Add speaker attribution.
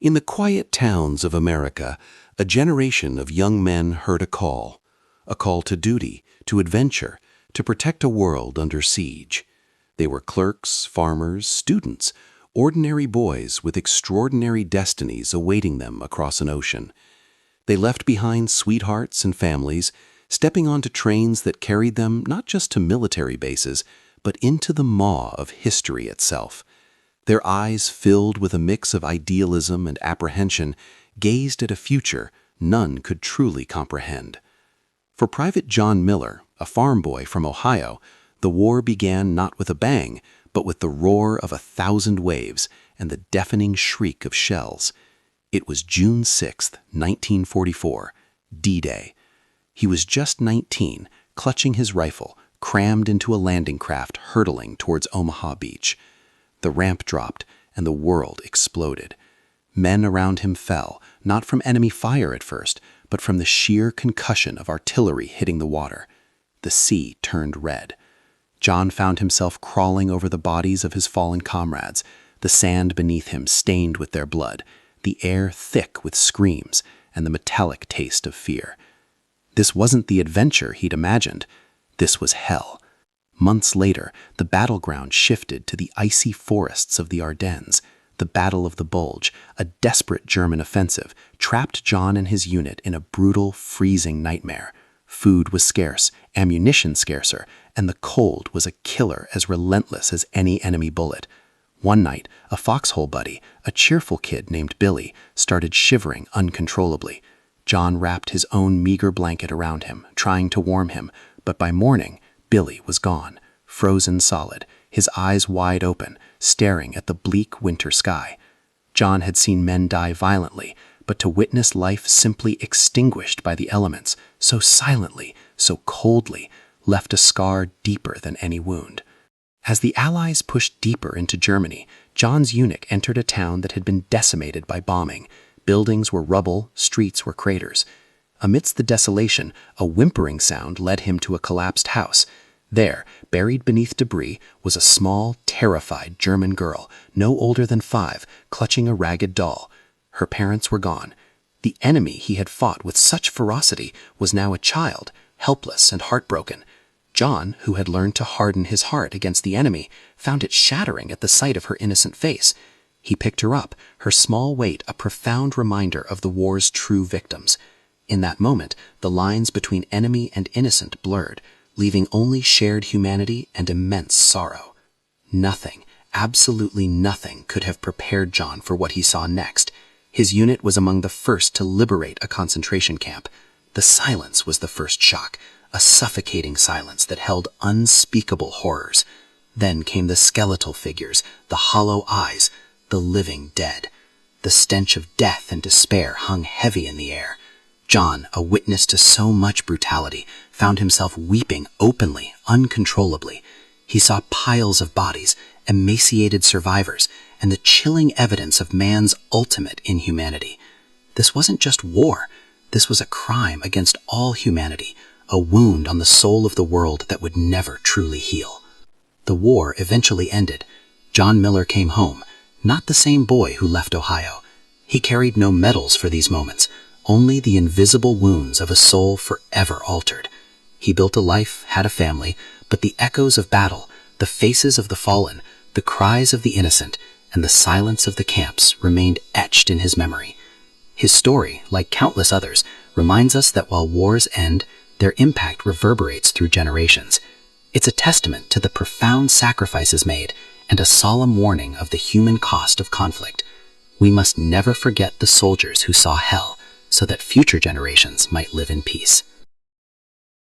Speaker 1: In the quiet towns of America, a generation of young men heard a call to duty, to adventure, to protect a world under siege. They were clerks, farmers, students, ordinary boys with extraordinary destinies awaiting them across an ocean. They left behind sweethearts and families, stepping onto trains that carried them not just to military bases, but into the maw of history itself. Their eyes, filled with a mix of idealism and apprehension, gazed at a future none could truly comprehend. For Private John Miller, a farm boy from Ohio, the war began not with a bang, but with the roar of 1,000 waves and the deafening shriek of shells. It was June 6, 1944, D-Day. He was just 19, clutching his rifle, crammed into a landing craft hurtling towards Omaha Beach. The ramp dropped, and the world exploded. Men around him fell, not from enemy fire at first, but from the sheer concussion of artillery hitting the water. The sea turned red. John found himself crawling over the bodies of his fallen comrades, the sand beneath him stained with their blood, the air thick with screams and the metallic taste of fear. This wasn't the adventure he'd imagined. This was hell. Months later, the battleground shifted to the icy forests of the Ardennes. The Battle of the Bulge, a desperate German offensive, trapped John and his unit in a brutal, freezing nightmare. Food was scarce, ammunition scarcer, and the cold was a killer as relentless as any enemy bullet. One night, a foxhole buddy, a cheerful kid named Billy, started shivering uncontrollably. John wrapped his own meager blanket around him, trying to warm him, but by morning, Billy was gone, frozen solid, his eyes wide open, staring at the bleak winter sky. John had seen men die violently, but to witness life simply extinguished by the elements, so silently, so coldly, left a scar deeper than any wound. As the Allies pushed deeper into Germany, John's unit entered a town that had been decimated by bombing. Buildings were rubble, streets were craters. Amidst the desolation, a whimpering sound led him to a collapsed house. There, buried beneath debris, was a small, terrified German girl, no older than 5, clutching a ragged doll. Her parents were gone. The enemy he had fought with such ferocity was now a child, helpless and heartbroken. John, who had learned to harden his heart against the enemy, found it shattering at the sight of her innocent face. He picked her up, her small weight a profound reminder of the war's true victims. In that moment, the lines between enemy and innocent blurred, leaving only shared humanity and immense sorrow. Nothing, absolutely nothing, could have prepared John for what he saw next. His unit was among the first to liberate a concentration camp. The silence was the first shock, a suffocating silence that held unspeakable horrors. Then came the skeletal figures, the hollow eyes, the living dead. The stench of death and despair hung heavy in the air. John, a witness to so much brutality, found himself weeping openly, uncontrollably. He saw piles of bodies, emaciated survivors, and the chilling evidence of man's ultimate inhumanity. This wasn't just war. This was a crime against all humanity, a wound on the soul of the world that would never truly heal. The war eventually ended. John Miller came home, not the same boy who left Ohio. He carried no medals for these moments, only the invisible wounds of a soul forever altered. He built a life, had a family, but the echoes of battle, the faces of the fallen, the cries of the innocent, and the silence of the camps remained etched in his memory. His story, like countless others, reminds us that while wars end, their impact reverberates through generations. It's a testament to the profound sacrifices made and a solemn warning of the human cost of conflict. We must never forget the soldiers who saw hell, so that future generations might live in peace.